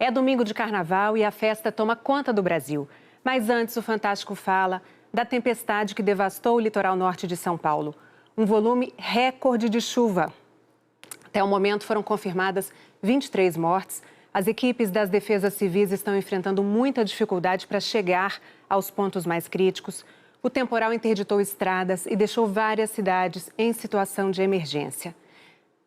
É domingo de carnaval e a festa toma conta do Brasil. Mas antes, o Fantástico fala da tempestade que devastou o litoral norte de São Paulo. Um volume recorde de chuva. Até o momento foram confirmadas 23 mortes. As equipes das defesas civis estão enfrentando muita dificuldade para chegar aos pontos mais críticos. O temporal interditou estradas e deixou várias cidades em situação de emergência.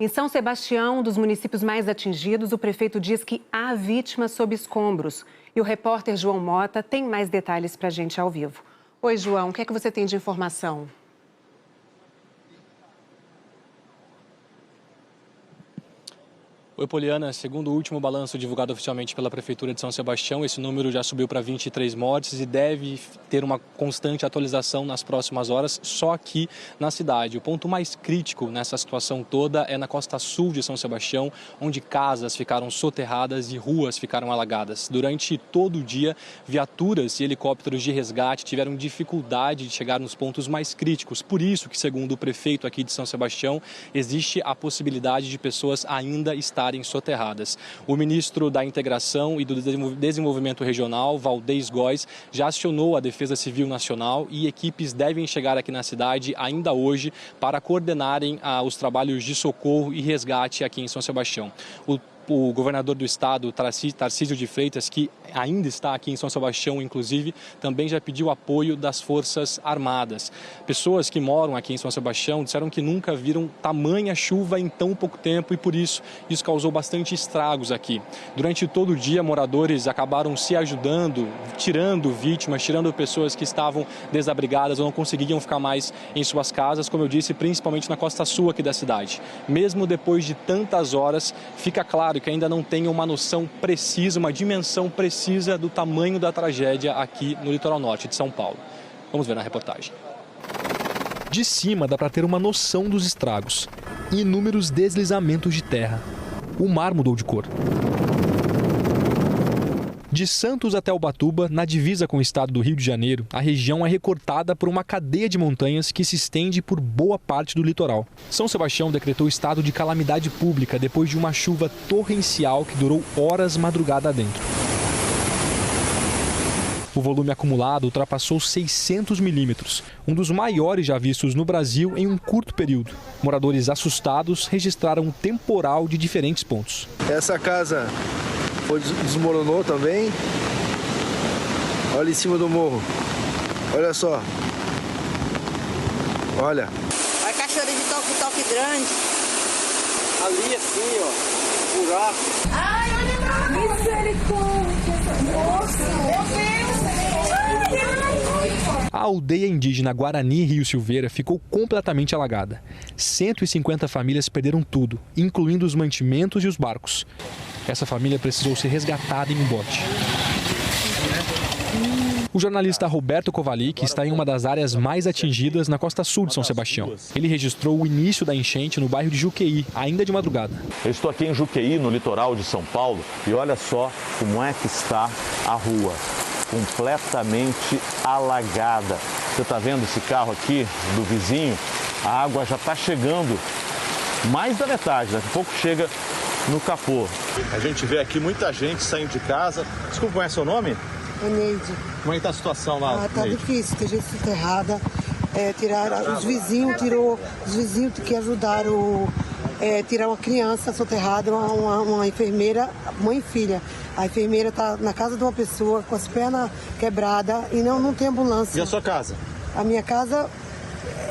Em São Sebastião, um dos municípios mais atingidos, o prefeito diz que há vítimas sob escombros. E o repórter João Mota tem mais detalhes para a gente ao vivo. Oi, João, o que é que você tem de informação? Oi, Poliana. Segundo o último balanço divulgado oficialmente pela Prefeitura de São Sebastião, esse número já subiu para 23 mortes e deve ter uma constante atualização nas próximas horas, só aqui na cidade. O ponto mais crítico nessa situação toda é na costa sul de São Sebastião, onde casas ficaram soterradas e ruas ficaram alagadas. Durante todo o dia, viaturas e helicópteros de resgate tiveram dificuldade de chegar nos pontos mais críticos. Por isso que, segundo o prefeito aqui de São Sebastião, existe a possibilidade de pessoas ainda estarem soterradas. O ministro da Integração e do Desenvolvimento Regional, Valdez Góes, já acionou a Defesa Civil Nacional e equipes devem chegar aqui na cidade ainda hoje para coordenarem os trabalhos de socorro e resgate aqui em São Sebastião. O governador do estado, Tarcísio de Freitas, que ainda está aqui em São Sebastião, inclusive, também já pediu apoio das Forças Armadas. Pessoas que moram aqui em São Sebastião disseram que nunca viram tamanha chuva em tão pouco tempo e, por isso causou bastante estragos aqui. Durante todo o dia, moradores acabaram se ajudando, tirando vítimas, tirando pessoas que estavam desabrigadas ou não conseguiam ficar mais em suas casas, como eu disse, principalmente na costa sul aqui da cidade. Mesmo depois de tantas horas, fica claro que ainda não tem uma noção precisa, uma dimensão precisa do tamanho da tragédia aqui no litoral norte de São Paulo. Vamos ver na reportagem. De cima dá para ter uma noção dos estragos. Inúmeros deslizamentos de terra. O mar mudou de cor. De Santos até Ubatuba, na divisa com o estado do Rio de Janeiro, a região é recortada por uma cadeia de montanhas que se estende por boa parte do litoral. São Sebastião decretou estado de calamidade pública depois de uma chuva torrencial que durou horas madrugada adentro. O volume acumulado ultrapassou 600 milímetros, um dos maiores já vistos no Brasil em um curto período. Moradores assustados registraram um temporal de diferentes pontos. Essa casa desmoronou também. Olha em cima do morro. Olha só. Olha. Olha a cachoeira de toque grande. Ali assim, ó. Buraco. Ai, olha pra lá. Misericórdia. Nossa, meu Deus. A aldeia indígena Guarani Rio Silveira ficou completamente alagada. 150 famílias perderam tudo, incluindo os mantimentos e os barcos. Essa família precisou ser resgatada em um bote. O jornalista Roberto Kovalik está em uma das áreas mais atingidas na costa sul de São Sebastião. Ele registrou o início da enchente no bairro de Juqueí, ainda de madrugada. Eu estou aqui em Juqueí, no litoral de São Paulo, e olha só como é que está a rua. Completamente alagada. Você está vendo esse carro aqui do vizinho? A água já está chegando mais da metade, daqui a pouco chega no capô. A gente vê aqui muita gente saindo de casa. Desculpa, qual é seu nome? Neide. Como é que está a situação lá? Tá difícil, tem gente soterrada. Tiraram os vizinhos que ajudaram tirar uma criança soterrada, uma enfermeira, mãe e filha. A enfermeira está na casa de uma pessoa com as pernas quebradas e não tem ambulância. E a sua casa? A minha casa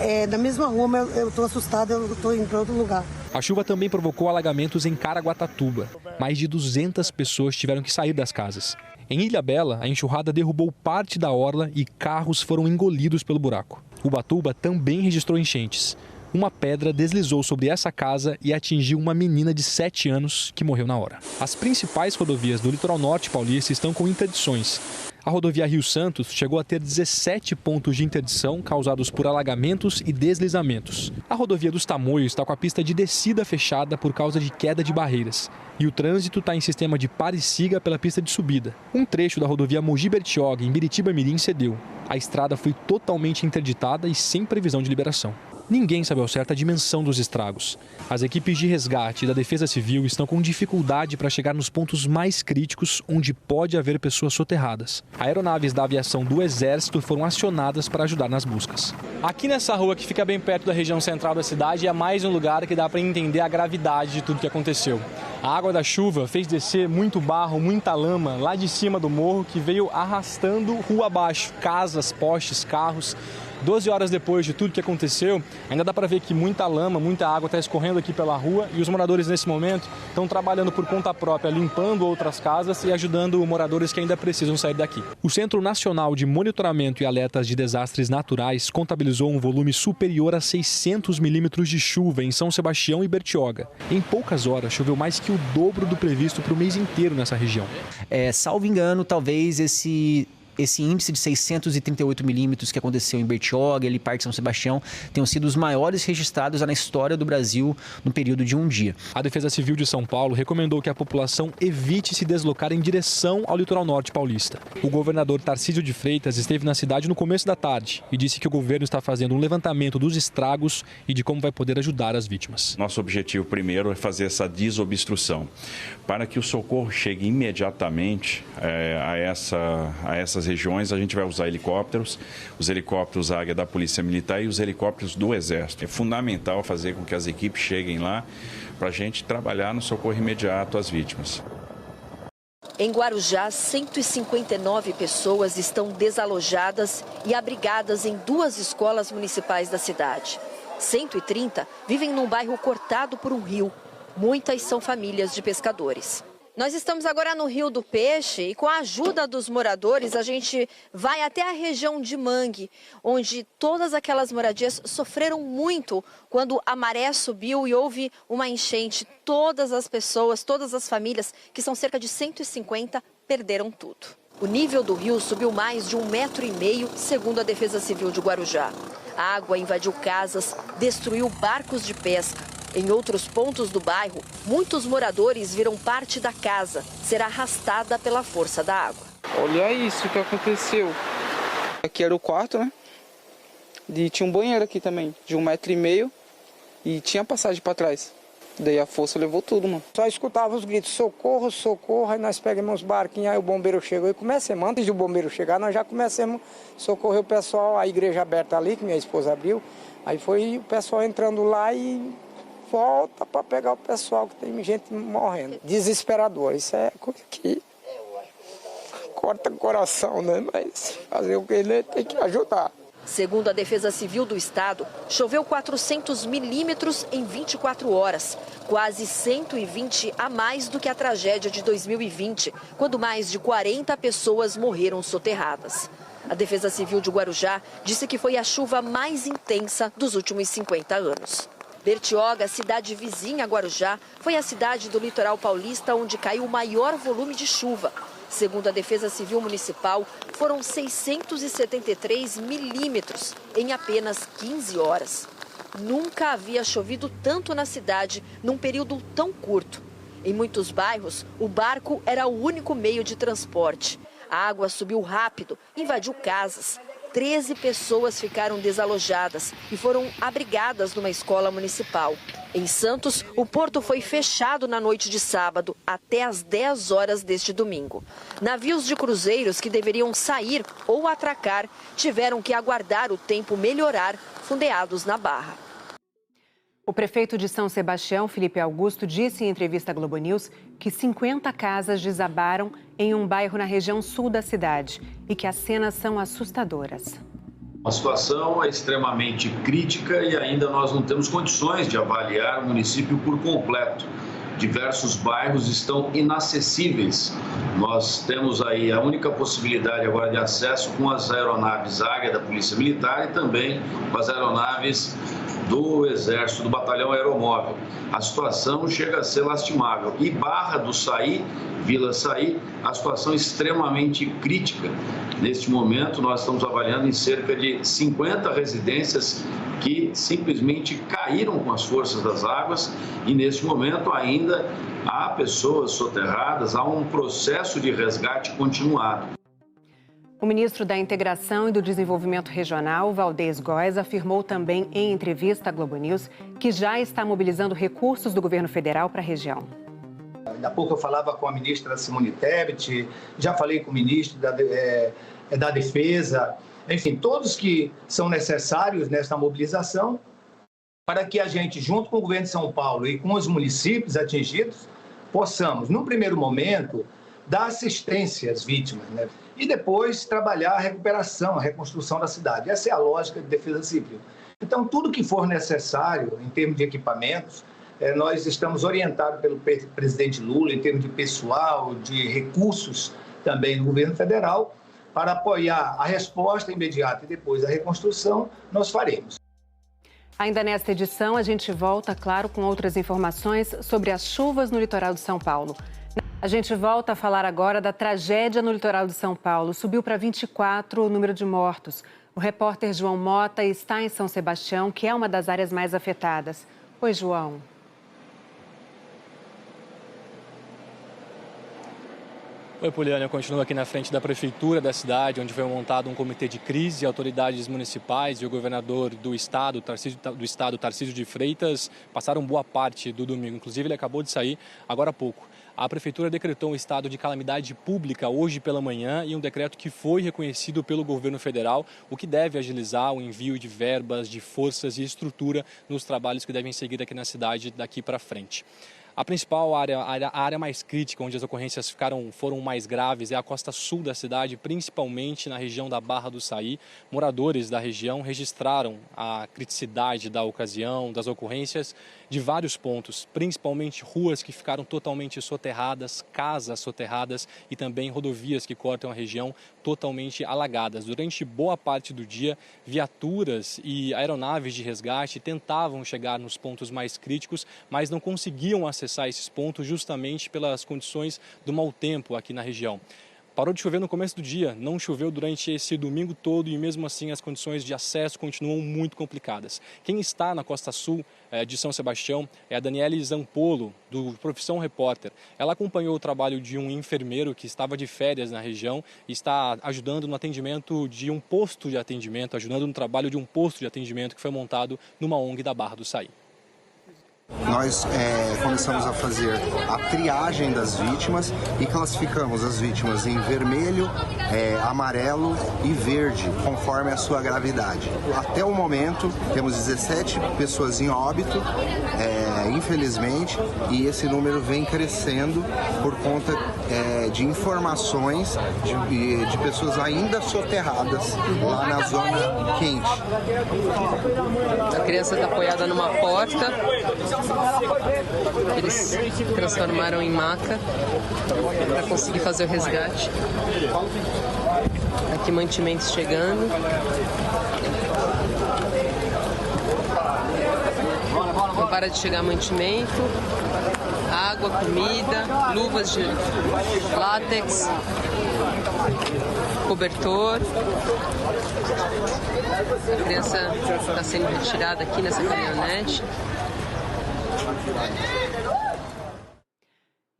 é da mesma rua, mas eu estou assustada, eu estou indo para outro lugar. A chuva também provocou alagamentos em Caraguatatuba. Mais de 200 pessoas tiveram que sair das casas. Em Ilhabela, a enxurrada derrubou parte da orla e carros foram engolidos pelo buraco. Ubatuba também registrou enchentes. Uma pedra deslizou sobre essa casa e atingiu uma menina de 7 anos que morreu na hora. As principais rodovias do litoral norte paulista estão com interdições. A rodovia Rio Santos chegou a ter 17 pontos de interdição causados por alagamentos e deslizamentos. A rodovia dos Tamoios está com a pista de descida fechada por causa de queda de barreiras. E o trânsito está em sistema de pare e siga pela pista de subida. Um trecho da rodovia Mogi Bertioga, em Biritiba Mirim, cedeu. A estrada foi totalmente interditada e sem previsão de liberação. Ninguém sabe ao certo a dimensão dos estragos. As equipes de resgate e da Defesa Civil estão com dificuldade para chegar nos pontos mais críticos onde pode haver pessoas soterradas. Aeronaves da aviação do Exército foram acionadas para ajudar nas buscas. Aqui nessa rua, que fica bem perto da região central da cidade, é mais um lugar que dá para entender a gravidade de tudo que aconteceu. A água da chuva fez descer muito barro, muita lama lá de cima do morro, que veio arrastando rua abaixo, casas, postes, carros. 12 horas depois de tudo que aconteceu, ainda dá para ver que muita lama, muita água está escorrendo aqui pela rua e os moradores nesse momento estão trabalhando por conta própria, limpando outras casas e ajudando moradores que ainda precisam sair daqui. O Centro Nacional de Monitoramento e Alertas de Desastres Naturais contabilizou um volume superior a 600 milímetros de chuva em São Sebastião e Bertioga. Em poucas horas, choveu mais que o dobro do previsto para o mês inteiro nessa região. Salvo engano, talvez esse índice de 638 milímetros que aconteceu em Bertioga, ali Parque São Sebastião, tenham sido os maiores registrados na história do Brasil no período de um dia. A Defesa Civil de São Paulo recomendou que a população evite se deslocar em direção ao litoral norte paulista. O governador Tarcísio de Freitas esteve na cidade no começo da tarde e disse que o governo está fazendo um levantamento dos estragos e de como vai poder ajudar as vítimas. Nosso objetivo primeiro é fazer essa desobstrução, para que o socorro chegue imediatamente a essas regiões. A gente vai usar helicópteros, os helicópteros Águia da Polícia Militar e os helicópteros do Exército. É fundamental fazer com que as equipes cheguem lá para a gente trabalhar no socorro imediato às vítimas. Em Guarujá, 159 pessoas estão desalojadas e abrigadas em 2 escolas municipais da cidade. 130 vivem num bairro cortado por um rio. Muitas são famílias de pescadores. Nós estamos agora no Rio do Peixe e com a ajuda dos moradores a gente vai até a região de Mangue, onde todas aquelas moradias sofreram muito quando a maré subiu e houve uma enchente. Todas as pessoas, todas as famílias, que são cerca de 150, perderam tudo. O nível do rio subiu mais de 1,5 metro, segundo a Defesa Civil de Guarujá. A água invadiu casas, destruiu barcos de pesca. Em outros pontos do bairro, muitos moradores viram parte da casa ser arrastada pela força da água. Olha isso que aconteceu. Aqui era o quarto, né? E tinha um banheiro aqui também, de 1,5 metro, e tinha passagem para trás. Daí a força levou tudo, mano. Só escutava os gritos, socorro, socorro, aí nós pegamos os barquinhos, aí o bombeiro chegou e começamos. Antes do bombeiro chegar, nós já começamos a socorrer o pessoal, a igreja aberta ali, que minha esposa abriu. Aí foi o pessoal entrando lá e volta para pegar o pessoal, que tem gente morrendo. Desesperador, isso é coisa que corta o coração, né? Mas fazer o que, né? Tem que ajudar. Segundo a Defesa Civil do Estado, choveu 400 milímetros em 24 horas, quase 120 a mais do que a tragédia de 2020, quando mais de 40 pessoas morreram soterradas. A Defesa Civil de Guarujá disse que foi a chuva mais intensa dos últimos 50 anos. Bertioga, cidade vizinha a Guarujá, foi a cidade do litoral paulista onde caiu o maior volume de chuva. Segundo a Defesa Civil Municipal, foram 673 milímetros em apenas 15 horas. Nunca havia chovido tanto na cidade num período tão curto. Em muitos bairros, o barco era o único meio de transporte. A água subiu rápido, invadiu casas. 13 pessoas ficaram desalojadas e foram abrigadas numa escola municipal. Em Santos, o porto foi fechado na noite de sábado até às 10 horas deste domingo. Navios de cruzeiros que deveriam sair ou atracar tiveram que aguardar o tempo melhorar, fundeados na Barra. O prefeito de São Sebastião, Felipe Augusto, disse em entrevista à Globo News que 50 casas desabaram em um bairro na região sul da cidade e que as cenas são assustadoras. A situação é extremamente crítica e ainda nós não temos condições de avaliar o município por completo. Diversos bairros estão inacessíveis. Nós temos aí a única possibilidade agora de acesso com as aeronaves Águia da Polícia Militar e também com as aeronaves do Exército, do Batalhão Aeromóvel. A situação chega a ser lastimável. E Barra do Saí, Vila Saí, a situação é extremamente crítica. Neste momento, nós estamos avaliando em cerca de 50 residências que simplesmente caíram com as forças das águas e, neste momento, ainda há pessoas soterradas, há um processo de resgate continuado. O ministro da Integração e do Desenvolvimento Regional, Valdez Góes, afirmou também em entrevista à Globo News que já está mobilizando recursos do governo federal para a região. Ainda há pouco eu falava com a ministra Simone Tebet, já falei com o ministro da Defesa, enfim, todos que são necessários nesta mobilização para que a gente, junto com o governo de São Paulo e com os municípios atingidos, possamos, num primeiro momento, dar assistência às vítimas, né? E depois trabalhar a recuperação, a reconstrução da cidade. Essa é a lógica de defesa civil. Então, tudo que for necessário em termos de equipamentos, nós estamos orientados pelo presidente Lula em termos de pessoal, de recursos também do governo federal, para apoiar a resposta imediata e depois a reconstrução, nós faremos. Ainda nesta edição, a gente volta, claro, com outras informações sobre as chuvas no litoral de São Paulo. A gente volta a falar agora da tragédia no litoral de São Paulo. Subiu para 24 o número de mortos. O repórter João Mota está em São Sebastião, que é uma das áreas mais afetadas. Oi, João. Oi, Poliana, eu continuo aqui na frente da prefeitura da cidade, onde foi montado um comitê de crise. Autoridades municipais e o governador do estado, Tarcísio de Freitas, passaram boa parte do domingo. Inclusive, ele acabou de sair agora há pouco. A prefeitura decretou um estado de calamidade pública hoje pela manhã e um decreto que foi reconhecido pelo governo federal, o que deve agilizar o envio de verbas, de forças e estrutura nos trabalhos que devem seguir aqui na cidade daqui para frente. A principal área, a área mais crítica, onde as ocorrências foram mais graves, é a costa sul da cidade, principalmente na região da Barra do Saí. Moradores da região registraram a criticidade da ocasião, das ocorrências de vários pontos, principalmente ruas que ficaram totalmente soterradas, casas soterradas e também rodovias que cortam a região totalmente alagadas. Durante boa parte do dia, viaturas e aeronaves de resgate tentavam chegar nos pontos mais críticos, mas não conseguiam acessar esses pontos justamente pelas condições do mau tempo aqui na região. Parou de chover no começo do dia, não choveu durante esse domingo todo e mesmo assim as condições de acesso continuam muito complicadas. Quem está na costa sul de São Sebastião é a Daniele Zampolo, do Profissão Repórter. Ela acompanhou o trabalho de um enfermeiro que estava de férias na região e está ajudando no atendimento de um posto de atendimento, ajudando no trabalho de um posto de atendimento que foi montado numa ONG da Barra do Saí. Nós começamos a fazer a triagem das vítimas e classificamos as vítimas em vermelho, amarelo e verde, conforme a sua gravidade. Até o momento, temos 17 pessoas em óbito, infelizmente, e esse número vem crescendo por conta de informações de pessoas ainda soterradas lá na zona quente. A criança está apoiada numa porta. Eles transformaram em maca para conseguir fazer o resgate. Aqui mantimentos chegando. Não para de chegar mantimento, água, comida, luvas de látex, cobertor. A criança está sendo retirada aqui nessa caminhonete.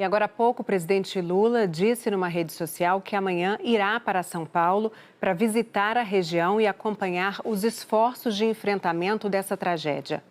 E agora há pouco, o presidente Lula disse numa rede social que amanhã irá para São Paulo para visitar a região e acompanhar os esforços de enfrentamento dessa tragédia.